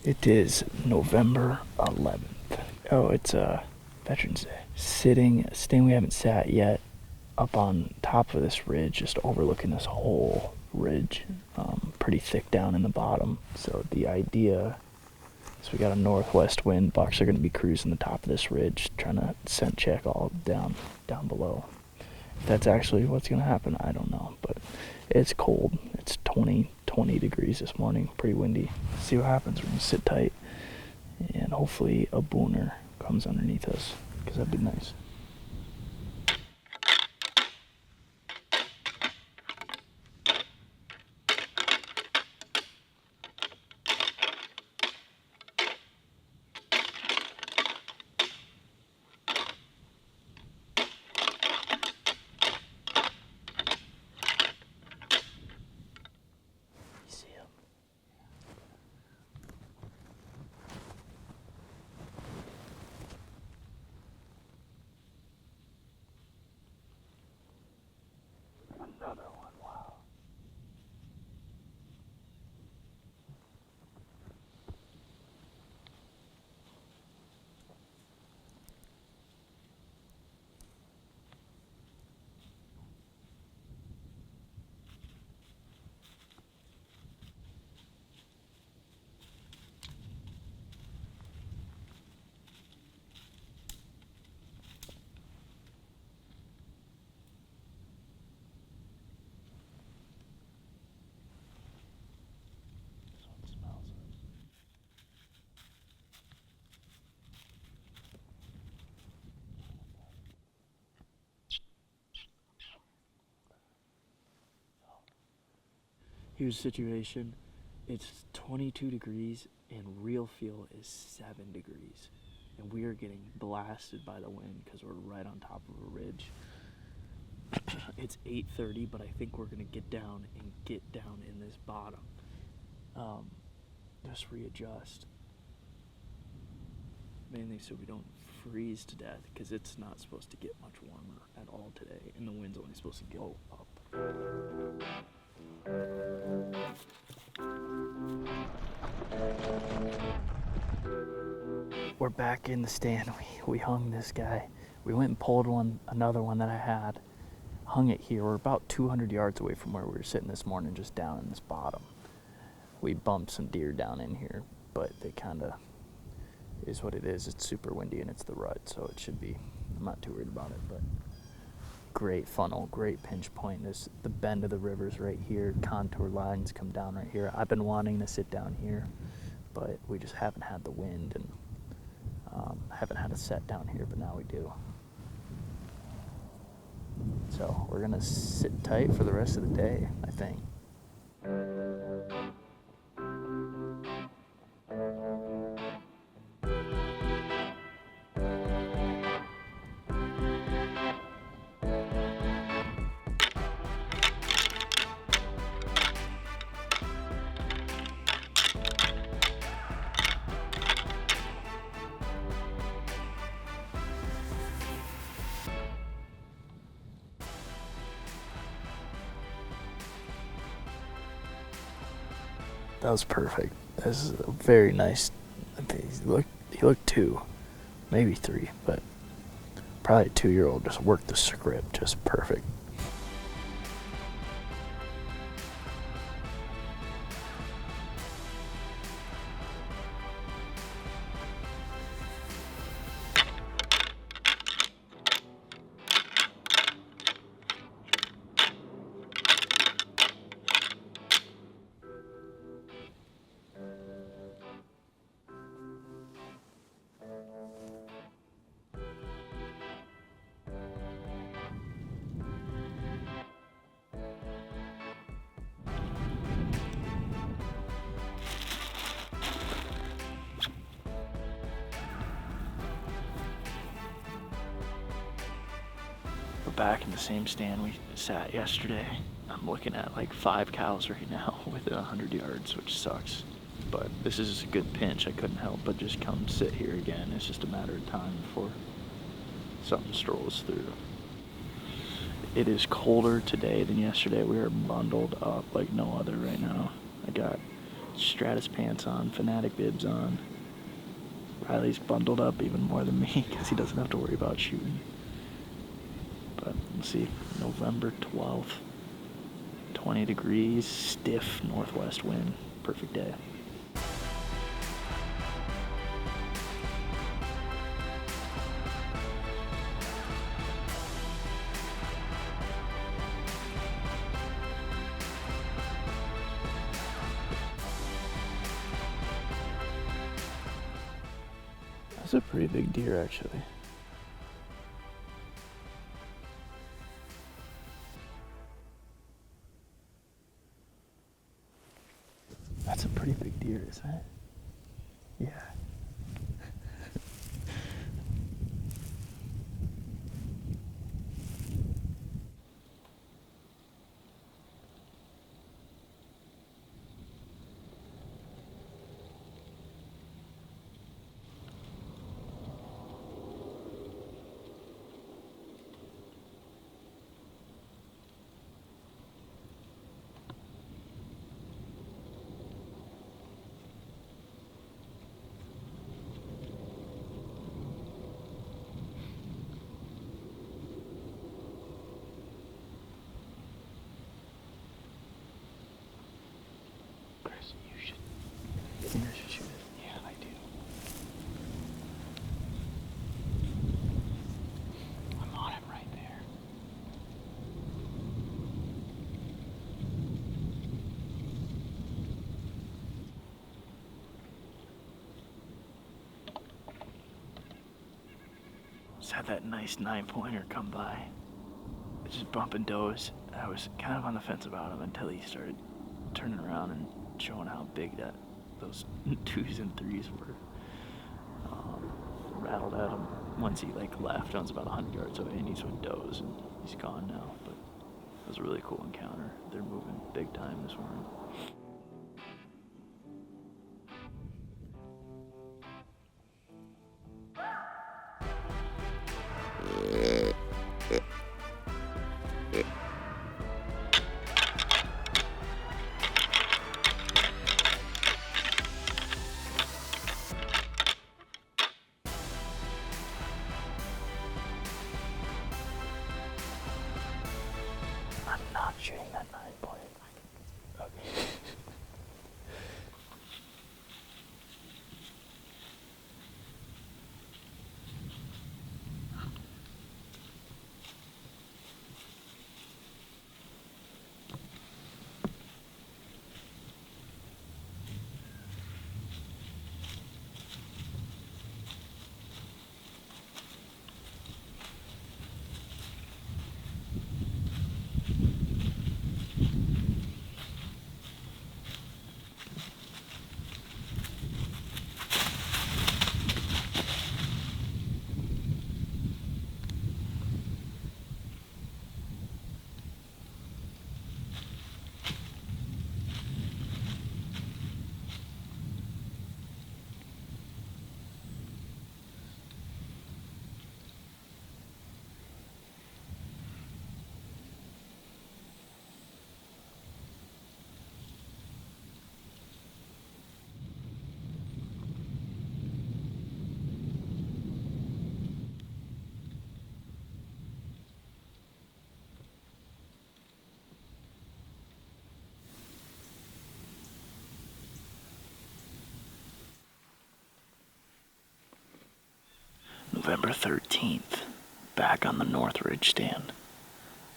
It is November 11th. Oh, it's Veterans Day. Staying we haven't sat yet up on top of this ridge, just overlooking this whole ridge. Pretty thick down in the bottom. So the idea is we got a northwest wind. Bucks are going to be cruising the top of this ridge, trying to scent check all down below. If that's actually what's going to happen, I don't know. But it's cold. It's 20 degrees this morning. Pretty windy. See what happens. We're going to sit tight. And hopefully a booner comes underneath us, because that'd be nice. See him. Another one. Wow. This one smells it. Here's the situation. It's 22 degrees and real feel is 7 degrees. And we are getting blasted by the wind because we're right on top of a ridge. It's 8:30, but I think we're going to get down in this bottom. Just readjust. Mainly so we don't freeze to death, because it's not supposed to get much warmer at all today, and the wind's only supposed to go up. We're back in the stand. We hung this guy. We went and pulled another one that I had, hung it here. We're about 200 yards away from where we were sitting this morning, just down in this bottom. We bumped some deer down in here, but they kind of is what it is. It's super windy and it's the rut, so it should be. I'm not too worried about it, but great funnel, great pinch point. The bend of the river's right here. Contour lines come down right here. I've been wanting to sit down here, but we just haven't had the wind and haven't had a set down here, but now we do. So we're gonna sit tight for the rest of the day, I think. That was perfect. This is a very nice. I think he looked 2, maybe 3, but probably a 2-year-old just worked the script just perfect. We're back in the same stand we sat yesterday. I'm looking at like 5 cows right now within 100 yards, which sucks. But this is a good pinch. I couldn't help but just come sit here again. It's just a matter of time before something strolls through. It is colder today than yesterday. We are bundled up like no other right now. I got Stratus pants on, Fanatic bibs on. Riley's bundled up even more than me because he doesn't have to worry about shooting. But we'll see. November 12th. 20 degrees, stiff northwest wind. Perfect day. That's a pretty big deer, actually. That's a pretty big deer, isn't it? Yeah. You think I should shoot it? Yeah, I do. I'm on him right there. Just had that nice 9-pointer come by. Just bumping does. I was kind of on the fence about him until he started turning around and showing how big those 2s and 3s were. Rattled at him once he left. I was about 100 yards away, and he's with does, and he's gone now. But it was a really cool encounter. They're moving big time this morning. I'm not shooting that 9-point. Okay. November 13th, back on the North Ridge stand.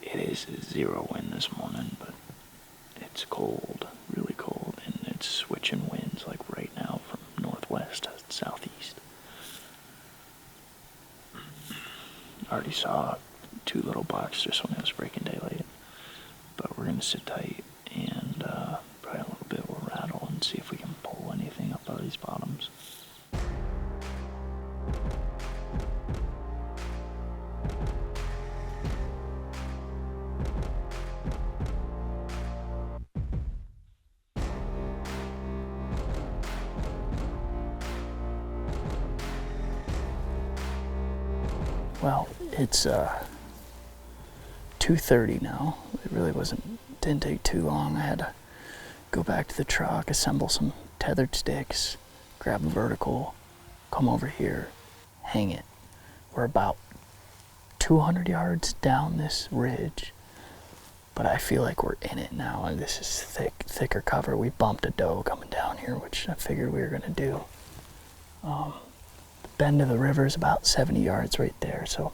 It is 0 wind this morning, but it's cold, really cold, and it's switching winds right now from northwest to southeast. Already saw 2 little bucks just when it was breaking daylight, but we're gonna sit tight and probably a little bit will rattle and see if we can pull anything up out of these bottoms. Well, it's 2:30 now. It really didn't take too long. I had to go back to the truck, assemble some tethered sticks, grab a vertical, come over here, hang it. We're about 200 yards down this ridge, but I feel like we're in it now, and this is thicker cover. We bumped a doe coming down here, which I figured we were gonna do. The bend of the river is about 70 yards right there, so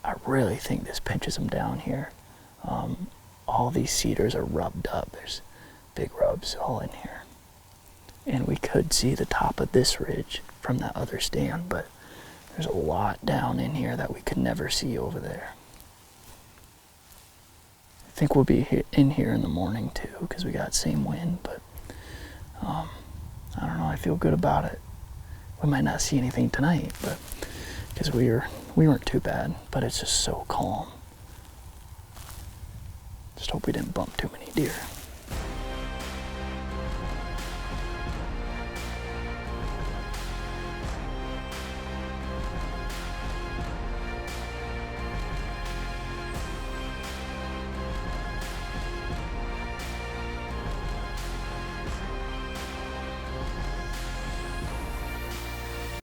I really think this pinches them down here. All these cedars are rubbed up. There's big rubs all in here. And we could see the top of this ridge from that other stand, but there's a lot down in here that we could never see over there. I think we'll be in here in the morning too, because we got same wind, but I don't know, I feel good about it. We might not see anything tonight, but because we weren't too bad, but it's just so calm. Just hope we didn't bump too many deer.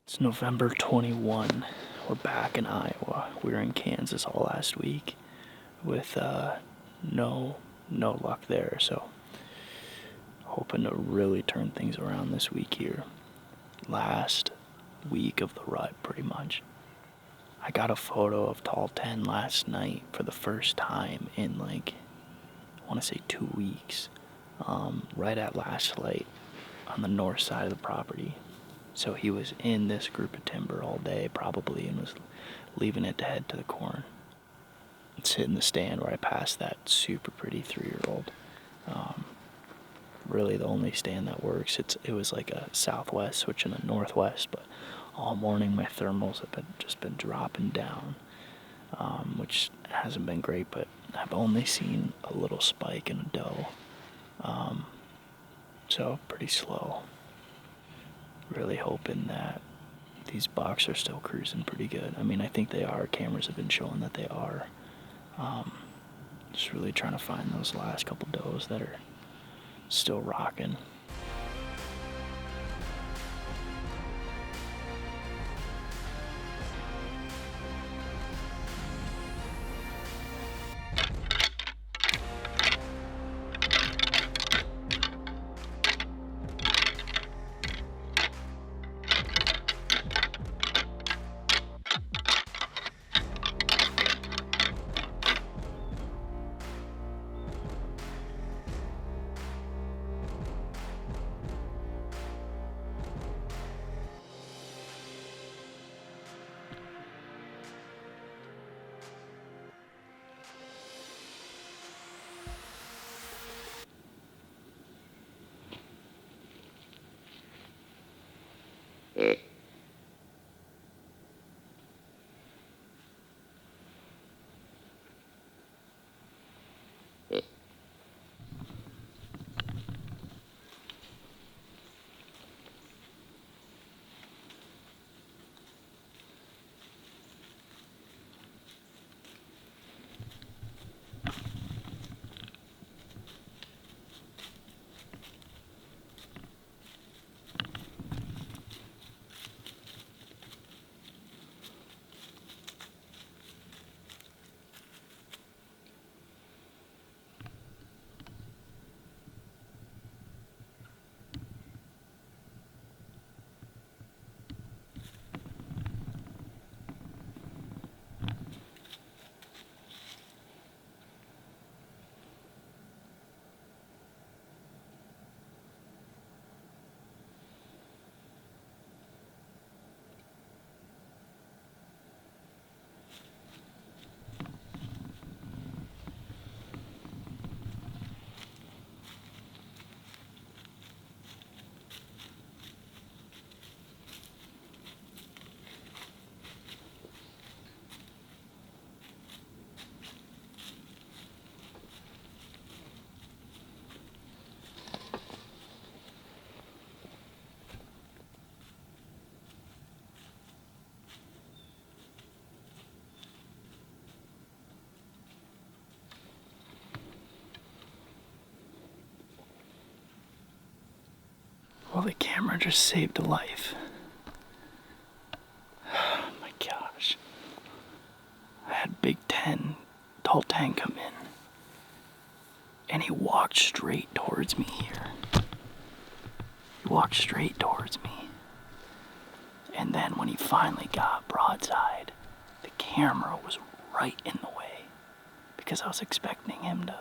It's November 21. We're back in Iowa. We were in Kansas all last week with no luck there, so hoping to really turn things around this week here. Last week of the rut, pretty much. I got a photo of Tall 10 last night for the first time in I want to say 2 weeks, right at last light on the north side of the property. So he was in this group of timber all day probably and was leaving it to head to the corn. It's in the stand where I passed that super pretty 3-year-old. Really the only stand that works. It was like a southwest switching to northwest, but all morning my thermals have just been dropping down, which hasn't been great, but I've only seen a little spike in a doe. So pretty slow. Really hoping that these bucks are still cruising pretty good. I mean, I think they are. Cameras have been showing that they are. Just really trying to find those last couple does that are still rocking. Well, the camera just saved a life. Oh my gosh. I had Big Ten, Tall Ten come in. And he walked straight towards me here. He walked straight towards me. And then when he finally got broadside, the camera was right in the way. Because I was expecting him to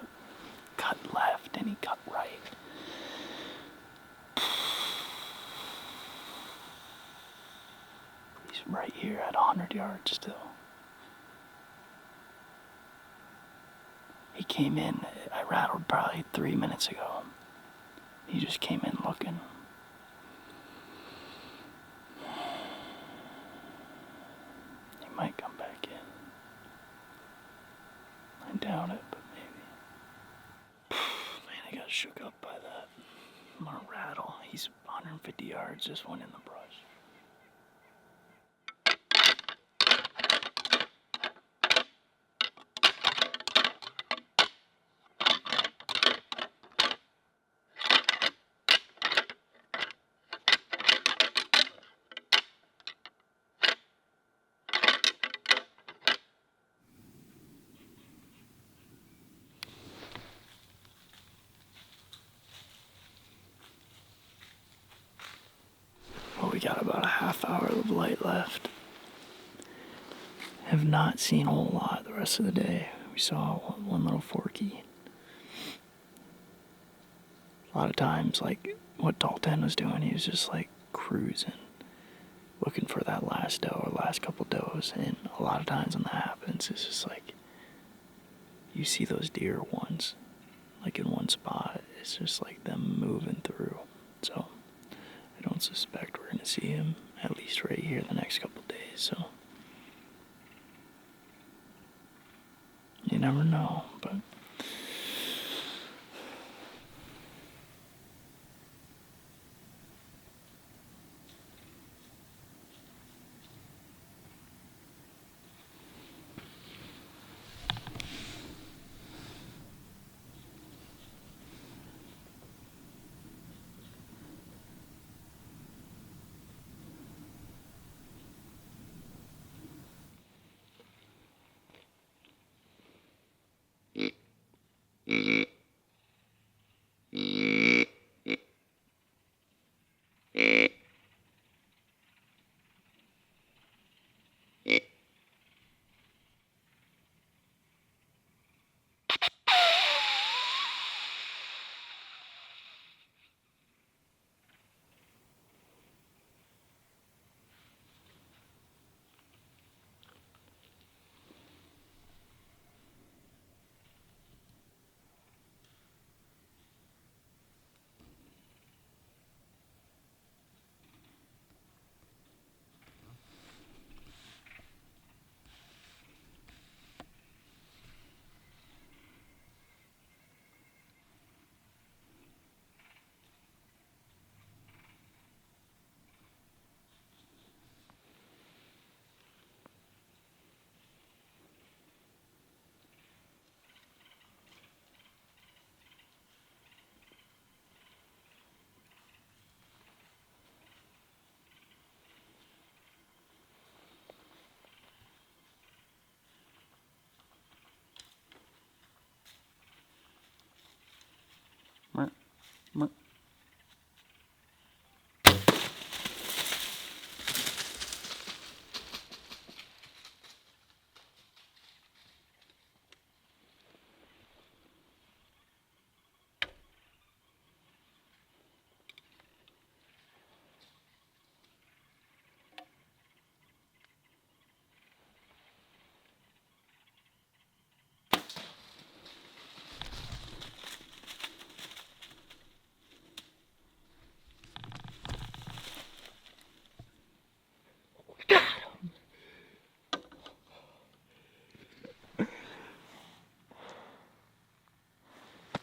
cut left and he cut right. He's right here at 100 yards still. He came in, I rattled probably 3 minutes ago. He just came in looking. He might come back in. I doubt it, but maybe. Man, I got shook up by that. I'm gonna rattle. He's 150 yards, just went in the brush. Well, we got about a half hour of light left. Have not seen a whole lot the rest of the day. We saw one little forky. A lot of times, like what Tall Ten was doing, he was just like cruising, looking for that last doe or last couple does. And a lot of times when that happens, it's just like you see those deer once, like in one spot. It's just like them moving through. So I don't suspect we're gonna see him at least right here the next couple days. So you never know, but.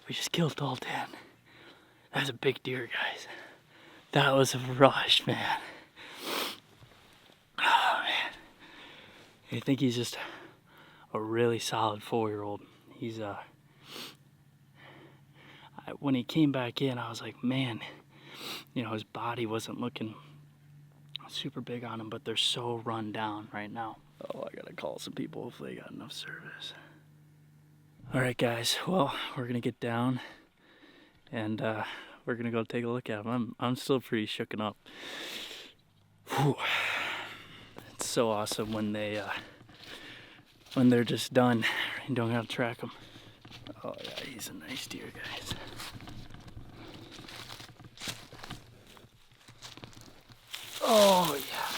We just killed Tall Ten. That's a big deer, guys. That was a rush, man. Oh, man. I think he's just a really solid 4-year-old. He's, when he came back in, I was like, man, you know, his body wasn't looking super big on him, but they're so run down right now. Oh, I gotta call some people. Hopefully I got enough service. All right, guys. Well, we're gonna get down and we're gonna go take a look at them. I'm still pretty shooken up. Whew. It's so awesome when they're just done and don't have to track them. Oh yeah, he's a nice deer, guys. Oh yeah,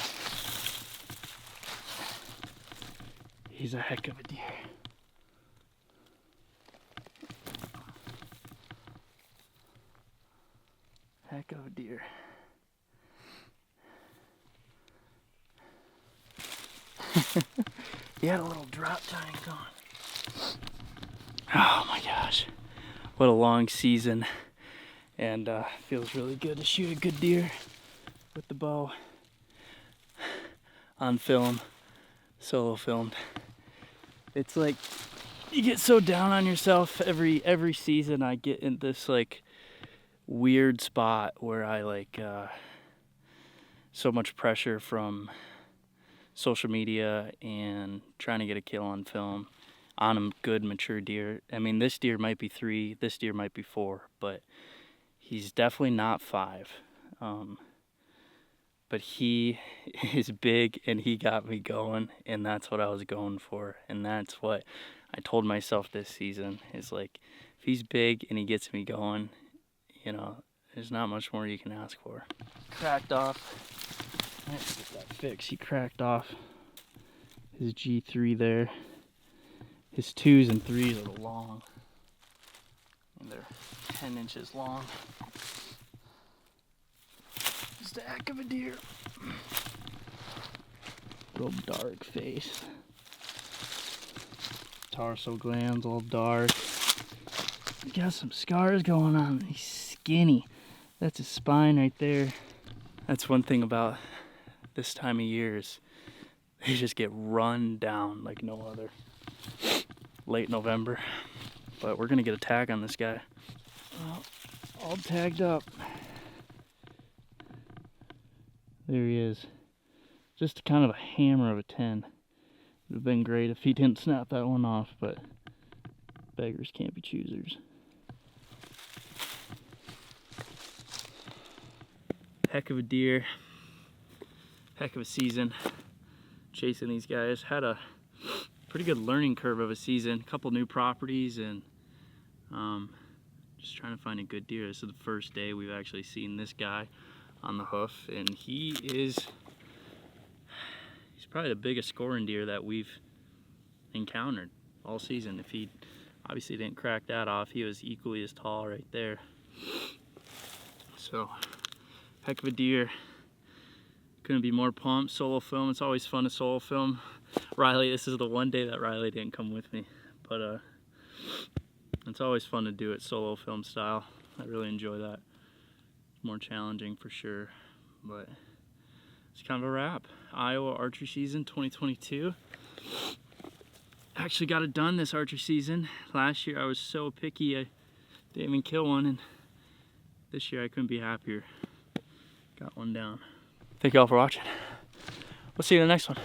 he's a heck of a deer. Heck of a deer. He had a little drop time going. Oh my gosh, what a long season, and feels really good to shoot a good deer with the bow on film, solo filmed. It's like you get so down on yourself every season. I get in this like weird spot where I like so much pressure from social media and trying to get a kill on film on a good mature deer. I mean, this deer might be 3, this deer might be 4, but he's definitely not 5. But he is big and he got me going, and that's what I was going for. And that's what I told myself this season is like, if he's big and he gets me going, you know, there's not much more you can ask for. Cracked off. I have to get that fixed. He cracked off his G3 there. His 2s and 3s are long, and they're 10 inches long. Just a heck of a deer. Real dark face. Tarsal glands all dark. He's got some scars going on. He's skinny. That's his spine right there. That's one thing about this time of year is they just get run down like no other. Late November, but we're gonna get a tag on this guy. Well, all tagged up. There he is. Just kind of a hammer of a 10. It would have been great if he didn't snap that one off, but beggars can't be choosers. Heck of a deer. Heck of a season. Chasing these guys. Had a pretty good learning curve of a season. A couple new properties and just trying to find a good deer. This is the first day we've actually seen this guy on the hoof, and he's probably the biggest scoring deer that we've encountered all season. If he obviously didn't crack that off, he was equally as tall right there. So heck of a deer. Couldn't be more pumped. Solo film, it's always fun to solo film. Riley, this is the one day that Riley didn't come with me, but it's always fun to do it solo film style. I really enjoy that. More challenging for sure, but it's kind of a wrap. Iowa archery season 2022. Actually got it done this archery season. Last year I was so picky I didn't even kill one, and this year I couldn't be happier. Got one down. Thank you all for watching. We'll see you in the next one.